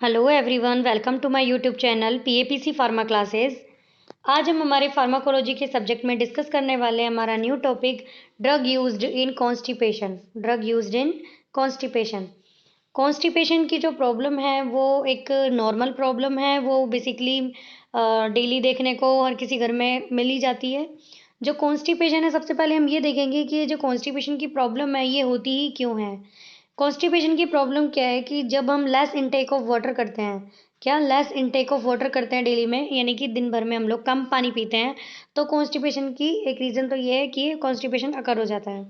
Hello everyone, welcome to my YouTube channel PAPC pharma classes. आज हम हमारे pharmacology के सब्जेक्ट में डिस्कस करने वाले हैं हमारा new topic drug used in constipation. Drug used in constipation. Constipation की जो प्रॉब्लम है वो एक नॉर्मल प्रॉब्लम है। वो बेसिकली डेली देखने को हर किसी घर में मिल ही जाती है। जो कॉन्स्टिपेशन है, सबसे पहले हम ये देखेंगे कि ये जो कॉन्स्टिपेशन की प्रॉब्लम है ये होती ही क्यों है। कॉन्स्टिपेशन की प्रॉब्लम क्या है कि जब हम लेस इनटेक ऑफ वाटर करते हैं, क्या लेस इनटेक ऑफ वाटर करते हैं डेली में, यानी कि दिन भर में हम लोग कम पानी पीते हैं, तो कॉन्स्टिपेशन की एक रीज़न तो ये है कि कॉन्स्टिपेशन अकर हो जाता है।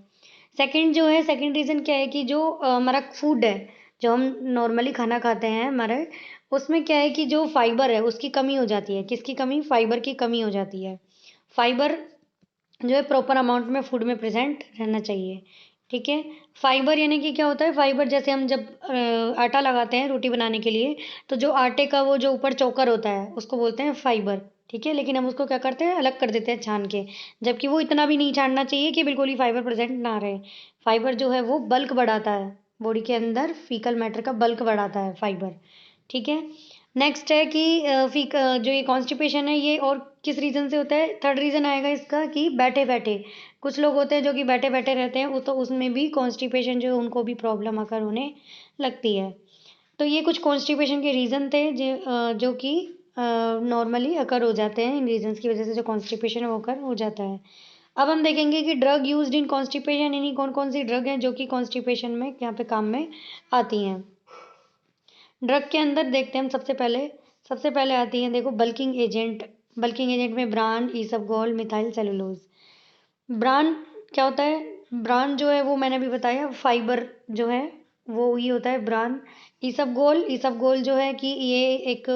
सेकंड रीज़न क्या है कि जो हमारा फूड है, जो हम नॉर्मली खाना खाते हैं हमारे, उसमें क्या है कि जो फाइबर है उसकी कमी हो जाती है। किसकी कमी? फाइबर की कमी हो जाती है। फाइबर जो है प्रॉपर अमाउंट में फूड में प्रेजेंट रहना चाहिए। ठीक है। फाइबर यानी कि क्या होता है? फाइबर जैसे हम जब आटा लगाते हैं रोटी बनाने के लिए, तो जो आटे का वो जो ऊपर चोकर होता है उसको बोलते हैं फाइबर। ठीक है। लेकिन हम उसको क्या करते हैं? अलग कर देते हैं छान के। जबकि वो इतना भी नहीं छानना चाहिए कि बिल्कुल ही फाइबर प्रेजेंट ना रहे। फाइबर जो है वो बल्क बढ़ाता है, बॉडी के अंदर फीकल मैटर का बल्क बढ़ाता है फाइबर। ठीक है। नेक्स्ट है कि जो ये कॉन्स्टिपेशन है ये और किस रीज़न से होता है? थर्ड रीज़न आएगा इसका कि बैठे बैठे कुछ लोग होते हैं जो कि बैठे बैठे रहते हैं, वो तो उसमें भी कॉन्स्टिपेशन जो है उनको भी प्रॉब्लम आकर होने लगती है। तो ये कुछ कॉन्स्टिपेशन के रीज़न थे जो कि नॉर्मली अकर हो जाते हैं। इन रीजंस की वजह से जो कॉन्स्टिपेशन है वो अकर हो जाता है। अब हम देखेंगे कि ड्रग यूज्ड इन कॉन्स्टिपेशन यानी कौन कौन सी ड्रग हैं जो कि कॉन्स्टिपेशन में यहाँ पे काम में आती हैं। ड्रग के अंदर देखते हैं हम सबसे पहले आती है, देखो, बल्किंग एजेंट। बल्किंग एजेंट में bran, isabgol, methyl cellulose. Bran क्या होता है? ब्रान जो है वो मैंने अभी बताया, फाइबर जो है वो ही होता है ब्रान। ईसबगोल जो है कि ये एक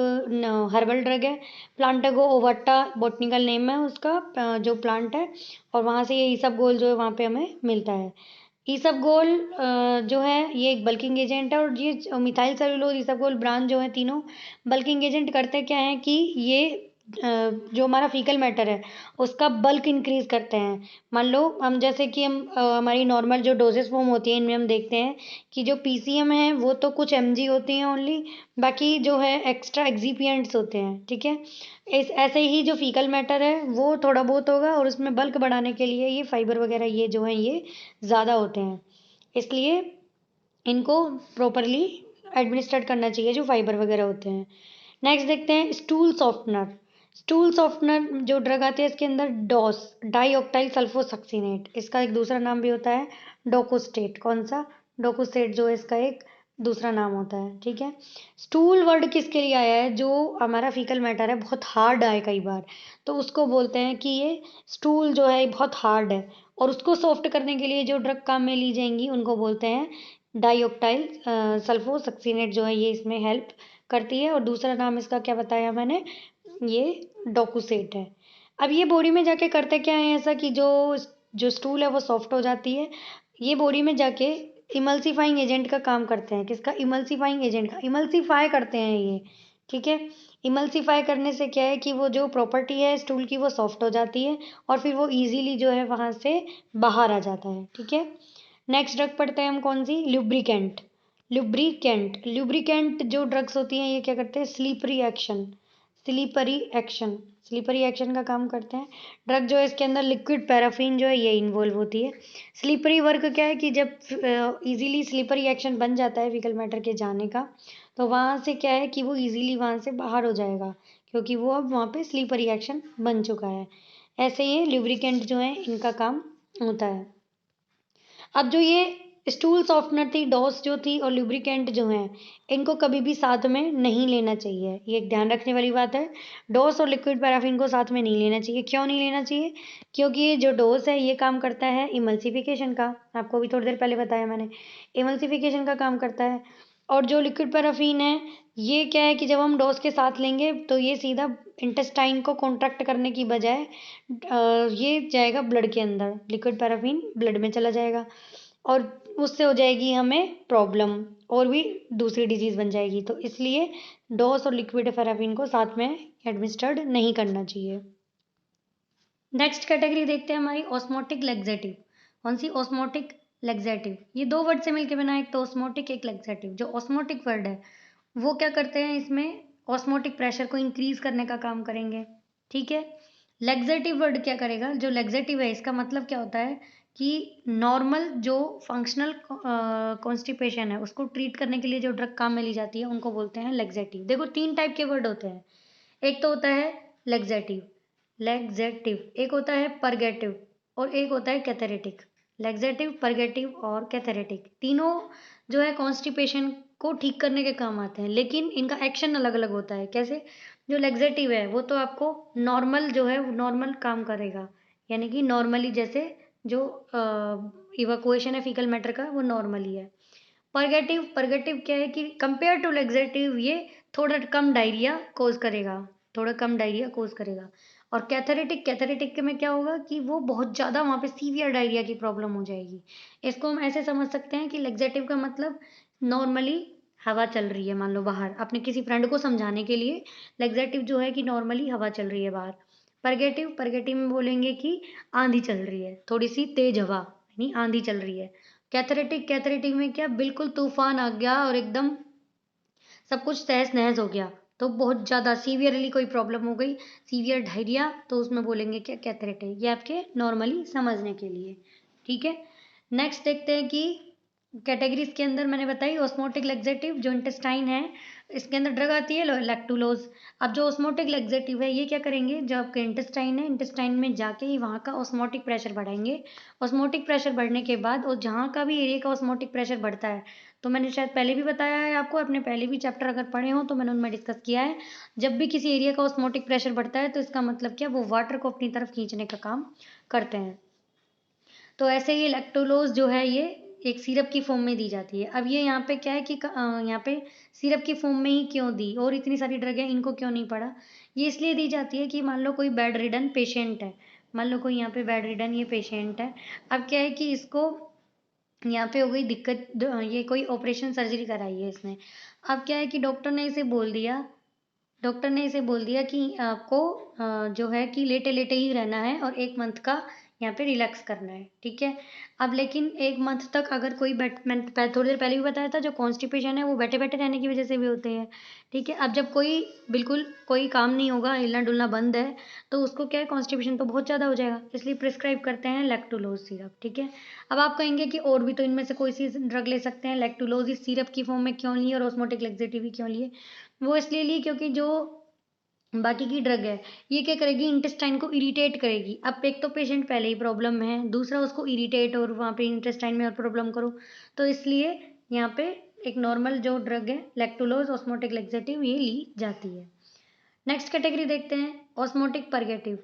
हर्बल ड्रग है। प्लांटागो ओवाटा बॉटनिकल नेम है उसका, जो प्लांट है, और वहाँ से ये ईसबगोल जो है वहाँ पे हमें मिलता है। ईसबगोल जो है ये एक बल्किंग एजेंट है, और ये मिथाइल सेलुलोज, ईसबगोल, ब्रान जो है तीनों बल्किंग एजेंट करते क्या हैं कि ये जो हमारा फीकल मैटर है उसका बल्क इंक्रीज करते हैं। मान लो हम जैसे कि हम हमारी नॉर्मल जो डोजेस फॉर्म होती है इनमें हम देखते हैं कि जो पीसीएम है वो तो कुछ एमजी होती हैं ओनली, बाकी जो है एक्स्ट्रा एक्सिपिएंट्स होते हैं। ठीक है। इस ऐसे ही जो फीकल मैटर है वो थोड़ा बहुत होगा, और उसमें बल्क बढ़ाने के लिए ये फाइबर वगैरह ये जो है ये ज़्यादा होते हैं, इसलिए इनको प्रॉपरली एडमिनिस्ट्रेट करना चाहिए जो फाइबर वगैरह होते हैं। नेक्स्ट देखते हैं स्टूल सॉफ्टनर। स्टूल सॉफ्टनर जो ड्रग आती है इसके अंदर डॉस, डाईऑक्टाइल सल्फोसक्सीनेट, इसका एक दूसरा नाम भी होता है डोकोस्टेट। कौन सा? डोकोस्टेट जो है इसका एक दूसरा नाम होता है। ठीक है। स्टूल वर्ड किसके लिए आया है? जो हमारा फीकल मैटर है बहुत हार्ड आए कई बार, तो उसको बोलते हैं कि ये स्टूल जो है बहुत हार्ड है, और उसको सॉफ्ट करने के लिए जो ड्रग काम में ली जाएंगी उनको बोलते हैं डाईऑक्टाइल सल्फोसक्सीनेट, जो है ये इसमें हेल्प करती है। और दूसरा नाम इसका क्या बताया मैंने? ये डोकोसेट है। अब ये बॉडी में जाके करते क्या है ऐसा कि जो जो स्टूल है वो सॉफ्ट हो जाती है, ये बॉडी में जाके इमल्सीफाइंग एजेंट का काम करते हैं। किसका? इमल्सीफाइंग एजेंट का। इमल्सीफाई करते हैं ये। ठीक है। इमल्सीफाई करने से क्या है कि वो जो प्रॉपर्टी है स्टूल की वो सॉफ्ट हो जाती है, और फिर वो इजीली जो है वहाँ से बाहर आ जाता है। ठीक है। नेक्स्ट ड्रग पढ़ते हैं हम कौन सी? लुब्रिकेंट। लुब्रिकेंट जो ड्रग्स होती हैं ये क्या करते हैं? स्लीपरी एक्शन का काम करते हैं। ड्रग जो है इसके अंदर लिक्विड पैराफिन जो है ये इन्वॉल्व होती है। स्लीपरी वर्क क्या है कि जब इजीली स्लीपरी एक्शन बन जाता है फीकल मैटर के जाने का, तो वहाँ से क्या है कि वो इजीली वहाँ से बाहर हो जाएगा, क्योंकि वो अब वहाँ पे स्लीपरी एक्शन बन चुका है। ऐसे ये लुब्रिकेंट जो है इनका काम होता है। अब जो ये स्टूल सॉफ्टनर थी, डॉस जो थी, और लुब्रिकेंट जो है, इनको कभी भी साथ में नहीं लेना चाहिए। ये एक ध्यान रखने वाली बात है। डॉस और लिक्विड पैराफिन को साथ में नहीं लेना चाहिए। क्यों नहीं लेना चाहिए? क्योंकि ये जो डोज है ये काम करता है इमल्सिफिकेशन का। आपको अभी थोड़ी देर पहले बताया मैंने, इमल्सिफिकेशन का काम करता है। और जो लिक्विड पैराफिन है ये क्या है कि जब हम डोज के साथ लेंगे तो ये सीधा इंटेस्टाइन को कॉन्ट्रैक्ट करने की बजाय ये जाएगा ब्लड के अंदर। लिक्विड पैराफिन ब्लड में चला जाएगा, और उससे हो जाएगी हमें प्रॉब्लम, और भी दूसरी डिजीज बन जाएगी। तो इसलिए डोस और लिक्विड पैराफिन को साथ में एडमिनिस्टर्ड नहीं करना चाहिए। नेक्स्ट कैटेगरी देखते हैं हमारी ऑस्मोटिक लेक्सेटिव। कौन सी? Osmotic laxative. ये दो वर्ड से मिलकर बना है, एक तो ऑस्मोटिक एक लेक्सेटिव। जो ऑस्मोटिक वर्ड है वो क्या करते हैं, इसमें ऑस्मोटिक प्रेशर को इंक्रीज करने का काम करेंगे। ठीक है। लेग्जेटिव वर्ड क्या करेगा, जो लेग्जेटिव है इसका मतलब क्या होता है कि नॉर्मल जो फंक्शनल कॉन्स्टिपेशन है उसको ट्रीट करने के लिए जो ड्रग काम में ली जाती है उनको बोलते हैं लेग्जेटिव। देखो 3 टाइप के वर्ड होते हैं, एक तो होता है लेग्जेटिव, एक होता है परगेटिव और एक होता है कैथेरेटिक। लेग्जेटिव, परगेटिव और कैथेरेटिक तीनों जो है कॉन्स्टिपेशन को ठीक करने के काम आते हैं, लेकिन इनका एक्शन अलग अलग होता है। कैसे, जो लेग्जेटिव है वो तो आपको नॉर्मल जो है वो नॉर्मल काम करेगा, यानी कि नॉर्मली जैसे जो इवैक्यूएशन है फीकल मैटर का वो नॉर्मली है। परगेटिव क्या है कि कंपेयर टू लेग्जेटिव ये थोड़ा कम डायरिया कोज करेगा, थोड़ा कम डायरिया कोज करेगा। और कैथेरेटिक में क्या होगा कि वो बहुत ज़्यादा वहाँ पे सीवियर डायरिया की प्रॉब्लम हो जाएगी। इसको हम ऐसे समझ सकते हैं कि लेग्जेटिव का मतलब नॉर्मली हवा चल रही है, मान लो बाहर, अपने किसी फ्रेंड को समझाने के लिए लेग्जेटिव जो है कि नॉर्मली हवा चल रही है बाहर। परगेटिव में बोलेंगे कि आंधी चल रही है, थोड़ी सी तेज हवा, यानी आंधी चल रही है। कैथरेटिक में क्या, बिल्कुल तूफान आ गया और एकदम सब कुछ तहस नहस हो गया, तो बहुत ज़्यादा सीवियरली कोई प्रॉब्लम हो गई, सीवियर डायरिया, तो उसमें बोलेंगे क्या, कैथरेटिक। ये आपके नॉर्मली समझने के लिए। ठीक है। नेक्स्ट देखते हैं कि कैटेगरीज के अंदर मैंने बताई ऑस्मोटिक लेग्जेटिव जो इंटेस्टाइन है, इसके अंदर ड्रग आती है लैक्टुलोज। अब जो ऑस्मोटिक लेग्जेटिव है ये क्या करेंगे, जो आपके इंटेस्टाइन है, इंटेस्टाइन में जाके ही वहाँ का ऑस्मोटिक प्रेशर बढ़ाएंगे। ऑस्मोटिक प्रेशर बढ़ने के बाद और जहाँ का भी एरिया का ऑस्मोटिक प्रेशर बढ़ता है, तो मैंने शायद पहले भी बताया है आपको, अपने पहले भी चैप्टर अगर पढ़े हो तो मैंने उनमें डिस्कस किया है। जब भी किसी एरिया का ऑस्मोटिक प्रेशर बढ़ता है तो इसका मतलब क्या, वो वाटर को अपनी तरफ खींचने का काम करते हैं। तो ऐसे ही लैक्टोलोज जो है ये एक सिरप की फॉर्म में दी जाती है। अब ये यहाँ पे क्या है कि यहाँ पे सिरप की फॉर्म में ही क्यों दी, और इतनी सारी ड्रग है इनको क्यों नहीं पढ़ा। ये इसलिए दी जाती है कि मान लो कोई बेड रिडन पेशेंट है, मान लो कोई यहाँ पे बेड रिडन ये पेशेंट है। अब क्या है कि इसको यहाँ पे हो गई दिक्कत, ये कोई ऑपरेशन सर्जरी कराई है इसने। अब क्या है कि डॉक्टर ने इसे बोल दिया कि आपको जो है कि लेटे लेटे ही रहना है और 1 मंथ का यहाँ पे रिलैक्स करना है। ठीक है। अब लेकिन 1 मंथ तक अगर कोई मैंने थोड़ी देर पहले भी बताया था, जो कॉन्स्टिपेशन है वो बैठे बैठे रहने की वजह से भी होते हैं। ठीक है। अब जब कोई बिल्कुल कोई काम नहीं होगा, हिलना डुलना बंद है, तो उसको क्या है, कॉन्स्टिपेशन तो बहुत ज़्यादा हो जाएगा, इसलिए प्रिस्क्राइब करते हैं लैक्टुलोज सिरप। ठीक है। अब आप कहेंगे कि और भी तो इनमें से कोई सी ड्रग ले सकते हैं, लैक्टुलोज इस सिरप की फॉर्म में क्यों लिए और ऑस्मोटिक लेक्सेटिव ही क्यों लिए। वो इसलिए लिए क्योंकि जो बाकी की ड्रग है ये क्या करेगी, इंटेस्टाइन को इरिटेट करेगी। अब एक तो पेशेंट पहले ही प्रॉब्लम में है, दूसरा उसको इरिटेट और वहाँ पे इंटेस्टाइन में और प्रॉब्लम करो, तो इसलिए यहाँ पे एक नॉर्मल जो ड्रग है लैक्टुलोज ऑस्मोटिक लेक्सेटिव ये ली जाती है। नेक्स्ट कैटेगरी देखते हैं ऑस्मोटिक परगेटिव।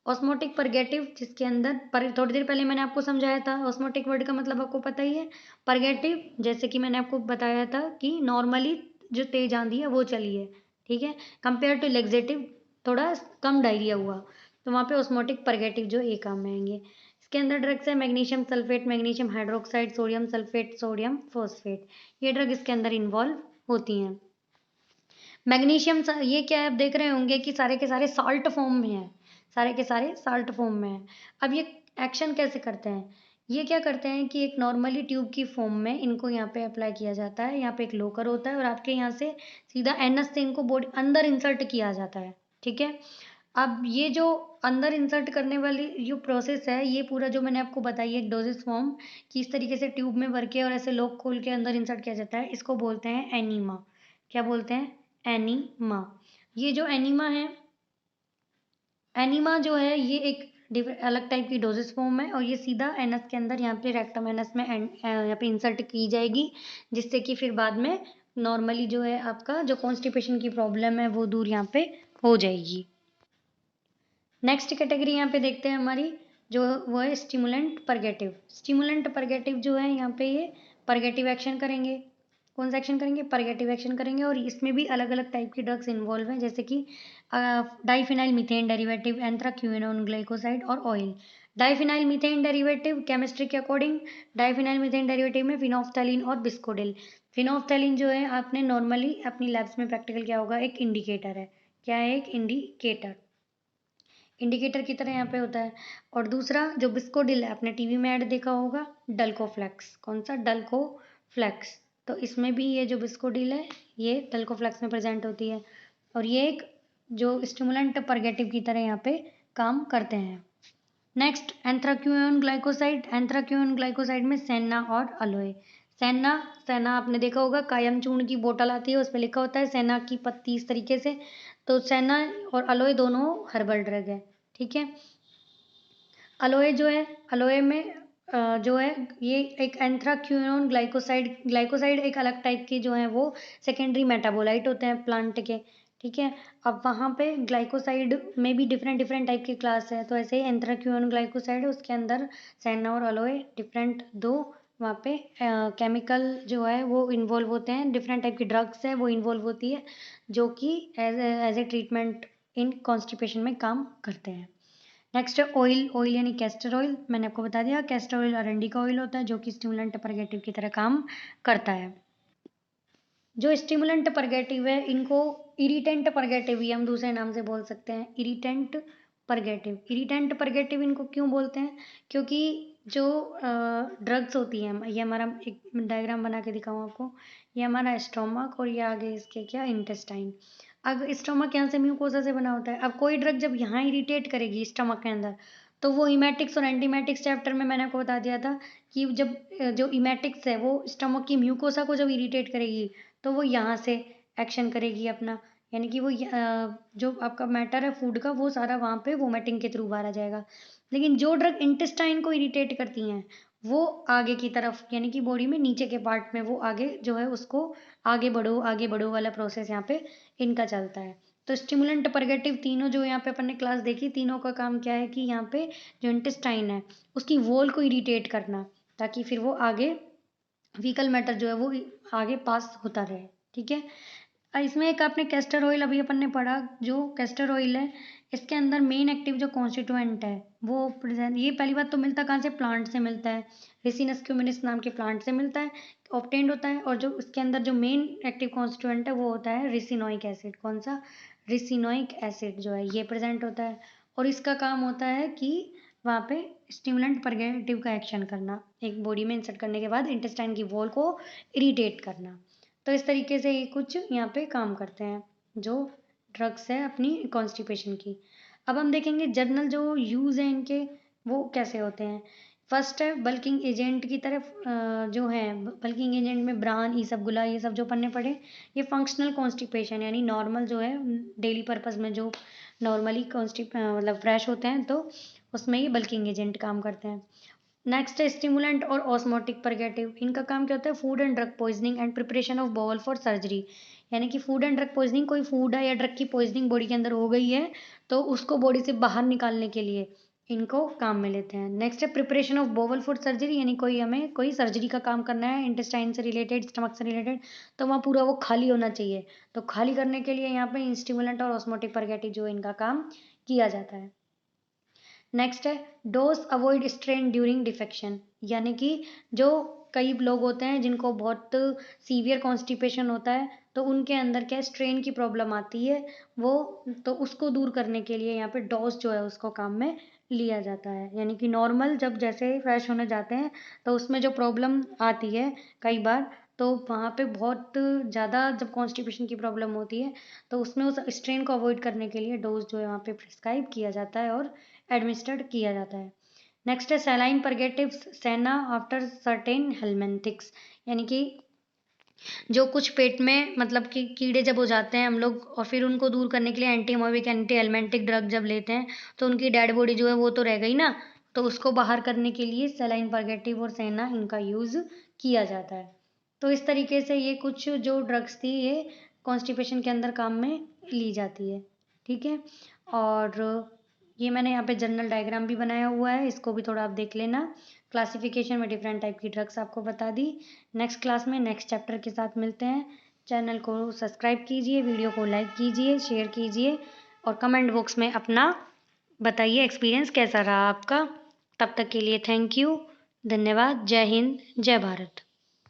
ऑस्मोटिक परगेटिव जिसके अंदर थोड़ी देर पहले मैंने आपको समझाया था, ऑस्मोटिक वर्ड का मतलब आपको पता ही है। परगेटिव जैसे कि मैंने आपको बताया था कि नॉर्मली जो तेज आंधी है वो चली है। ठीक है। कंपेयर टू लेग्जेटिव थोड़ा कम डायरिया हुआ, तो वहाँ पे ऑस्मोटिक परगेटिव जो एक काम में आएंगे। इसके अंदर ड्रग्स है magnesium sulphate, magnesium hydroxide, sodium sulphate, sodium phosphate, ये ड्रग इसके अंदर इन्वॉल्व होती हैं। मैग्नीशियम ये क्या है, आप देख रहे होंगे कि सारे के सारे साल्ट फॉर्म में है, सारे के सारे साल्ट फॉर्म में है। अब ये एक्शन कैसे करते हैं, ये क्या करते हैं कि एक नॉर्मली ट्यूब की फॉर्म में इनको यहाँ पे अप्लाई किया जाता है, यहाँ पे एक लोकर होता है और आपके यहाँ से सीधा एनस से इनको बॉडी अंदर इंसर्ट किया जाता है। ठीक है। अब ये जो अंदर इंसर्ट करने वाली जो प्रोसेस है, ये पूरा जो मैंने आपको बताई है एक डोजेस फॉर्म कि इस तरीके से ट्यूब में भर के और ऐसे लॉक खोल के अंदर इंसर्ट किया जाता है, इसको बोलते हैं एनीमा। क्या बोलते हैं, एनीमा। ये जो एनीमा है, एनीमा जो है ये एक अलग टाइप की डोजेस फॉर्म है और ये सीधा एनस के अंदर यहाँ पे रेक्टम एनस में यहाँ पे इंसर्ट की जाएगी, जिससे कि फिर बाद में नॉर्मली जो है आपका जो कॉन्स्टिपेशन की प्रॉब्लम है वो दूर यहाँ पे हो जाएगी। नेक्स्ट कैटेगरी यहाँ पे देखते हैं हमारी, जो वो है स्टिमुलेंट परगेटिव। स्टिमुलेंट परगेटिव जो है यहाँ पे ये परगेटिव एक्शन करेंगे। कौन सा एक्शन करेंगे, परगेटिव एक्शन करेंगे, और इसमें भी अलग अलग टाइप की ड्रग्स इन्वॉल्व हैं, जैसे कि diphenyl methane derivative, anthraquinone glycoside और oil. Diphenyl methane derivative chemistry के अकॉर्डिंग, डाइफिनाइल मीथेन डेरिवेटिव में फिनोफ्थैलिन और बिस्कोडिल। फिनोफ्थैलिन जो है आपने नॉर्मली अपनी लैब्स में प्रैक्टिकल किया होगा, एक इंडिकेटर है। क्या है, एक इंडिकेटर, इंडिकेटर की तरह यहाँ पे होता है। और दूसरा जो बिस्कोडिल है, आपने टीवी में ऐड देखा होगा, डल्कोफ्लेक्स। कौन सा, डल्कोफ्लेक्स। तो इसमें भी ये जो बिस्कोडिल है ये टल्कोफ्लेक्स में प्रेजेंट होती है और ये एक जो स्टिमुलेंट परगेटिव की तरह यहाँ पे काम करते हैं। नेक्स्ट एंथ्राक्विनोन ग्लाइकोसाइड में सेना और अलोए। सेना आपने देखा होगा, कायम चूर्ण की बोतल आती है, उस पर लिखा होता है सेना की पत्ती इस तरीके से। तो सेना और अलोए दोनों हर्बल ड्रग है, ठीक है। अलोए में जो है ये एक एंथ्राक्विनोन ग्लाइकोसाइड एक अलग टाइप के जो है वो सेकेंडरी मेटाबोलाइट होते हैं प्लांट के, ठीक है। अब वहाँ पे ग्लाइकोसाइड में भी डिफरेंट टाइप की क्लास है, तो ऐसे ही एंथ्राक्विनोन ग्लाइकोसाइड है, उसके अंदर सेना और अलोए डिफरेंट दो वहाँ पे केमिकल जो है वो इन्वॉल्व होते हैं, डिफरेंट टाइप की ड्रग्स है वो इन्वॉल्व होती है जो कि as a treatment in constipation में काम करते हैं। नेक्स्ट है ऑयल यानी कैस्टर ऑयल। मैंने आपको बता दिया कैस्टर ऑयल अरंडी का ऑयल होता है जो कि स्टिमुलेंट परगेटिव की तरह काम करता है। जो स्टिमुलेंट परगेटिव है इनको इरिटेंट परगेटिव भी हम दूसरे नाम से बोल सकते हैं, इरिटेंट परगेटिव इनको क्यों बोलते हैं, क्योंकि जो ड्रग्स होती हैं, ये हमारा एक डायग्राम बना के दिखाऊँ आपको, ये हमारा स्टोमक और ये आगे इसके क्या इंटेस्टाइन। अब स्टोमक यहाँ से म्यूकोसा से बना होता है। अब कोई ड्रग जब यहाँ इरिटेट करेगी स्टमक के अंदर तो वो इमेटिक्स और एंटीमेटिक्स चैप्टर में मैंने आपको बता दिया था कि जब जो इमेटिक्स है वो स्टमक की म्यूकोसा को जब इरिटेट करेगी तो वो यहाँ से एक्शन करेगी अपना, यानी कि वो जो आपका मैटर है फूड का वो सारा वहाँ पे वोमिटिंग के थ्रू बाहर आ जाएगा। लेकिन जो ड्रग इंटेस्टाइन को इरिटेट करती हैं वो आगे की तरफ यानी कि बॉडी में नीचे के पार्ट में वो आगे जो है उसको आगे बढ़ो वाला प्रोसेस यहाँ पे इनका चलता है। तो स्टिमुलेंट परगेटिव तीनों जो यहाँ पे अपन ने क्लास देखी, तीनों का काम क्या है कि यहाँ पे जो इंटेस्टाइन है उसकी वॉल को इरिटेट करना ताकि फिर वो आगे फीकल मैटर जो है वो आगे पास होता रहे, ठीक है। इसमें एक आपने कैस्टर ऑयल अभी अपन ने पढ़ा, जो कैस्टर ऑयल है इसके अंदर मेन एक्टिव जो कॉन्स्टिट्यूएंट है वो प्रेजेंट, ये पहली बात तो मिलता कहाँ से, प्लांट से मिलता है, रिसिनस क्यूमिनिस नाम के प्लांट से मिलता है, ऑब्टेन्ड होता है। और जो उसके अंदर जो मेन एक्टिव कॉन्स्टिट्यूएंट है वो होता है रिसिनोइक एसिड। कौन सा? रिसिनोइक एसिड जो है ये प्रेजेंट होता है और इसका काम होता है कि वहाँ पे स्टिमुलेंट परगेटिव का एक्शन करना, एक बॉडी में इंसर्ट करने के बाद इंटेस्टाइन की वॉल को इरिटेट करना। तो इस तरीके से ये कुछ यहाँ पे काम करते हैं जो ड्रग्स है अपनी कॉन्स्टिपेशन की। अब हम देखेंगे जर्नल जो यूज़ है इनके वो कैसे होते हैं। फर्स्ट है बल्किंग एजेंट की तरफ जो है बल्किंग एजेंट में ब्रान ईसबगुला ये सब जो पढ़ने पड़े, ये फंक्शनल कॉन्स्टिपेशन यानी नॉर्मल जो है डेली पर्पज़ में जो नॉर्मली मतलब फ्रेश होते हैं तो उसमें ये बल्किंग एजेंट काम करते हैं। नेक्स्ट है स्टिमुलेंट और ऑस्मोटिक परगेटिव। इनका काम क्या होता है, food and drug poisoning and preparation of bowel for surgery. यानी कि फूड एंड ड्रग पॉइजनिंग, कोई फूड है या ड्रग की पॉइजनिंग बॉडी के अंदर हो गई है तो उसको बॉडी से बाहर निकालने के लिए इनको काम में लेते हैं। नेक्स्ट है preparation of bowel for surgery, यानी हमें कोई सर्जरी का काम करना है इंटेस्टाइन से रिलेटेड, स्टमक से रिलेटेड, तो वहाँ पूरा वो खाली होना चाहिए। तो खाली करने के लिए यहाँ पे स्टिमुलेंट और ऑस्मोटिक परगेटिव जो इनका काम किया जाता है। नेक्स्ट है dose avoid strain during defection, यानी कि जो कई लोग होते हैं जिनको बहुत सीवियर कॉन्स्टिपेशन होता है तो उनके अंदर क्या स्ट्रेन की प्रॉब्लम आती है वो, तो उसको दूर करने के लिए यहाँ पे डोज जो है उसको काम में लिया जाता है। यानी कि नॉर्मल जब जैसे फ्रेश होने जाते हैं तो उसमें जो प्रॉब्लम आती है कई बार, तो वहाँ पे बहुत ज़्यादा जब कॉन्स्टिपेशन की प्रॉब्लम होती है तो उसमें उस स्ट्रेन को अवॉइड करने के लिए डोज जो है वहाँ पे प्रिस्क्राइब किया जाता है और एडमिनिस्टर्ड किया जाता है। नेक्स्ट है सैलाइन परगेटिव्स सेना आफ्टर सर्टेन हेलमेंथिक्स, यानी कि जो कुछ पेट में मतलब कि कीड़े जब हो जाते हैं हम लोग और फिर उनको दूर करने के लिए एंटीमोबिक एंटी एलमेंटिक ड्रग जब लेते हैं तो उनकी डेड बॉडी जो है वो तो रह गई ना, तो उसको बाहर करने के लिए सैलाइन परगेटिव और सेना इनका यूज़ किया जाता है। तो इस तरीके से ये कुछ जो ड्रग्स थी ये कॉन्स्टिपेशन के अंदर काम में ली जाती है, ठीक है। और ये मैंने यहाँ पे जनरल डायग्राम भी बनाया हुआ है, इसको भी थोड़ा आप देख लेना। क्लासिफिकेशन में डिफरेंट टाइप की ड्रग्स आपको बता दी। नेक्स्ट क्लास में नेक्स्ट चैप्टर के साथ मिलते हैं। चैनल को सब्सक्राइब कीजिए, वीडियो को लाइक कीजिए, शेयर कीजिए और कमेंट बॉक्स में अपना बताइए एक्सपीरियंस कैसा रहा आपका। तब तक के लिए थैंक यू, धन्यवाद, जय हिंद, जय भारत।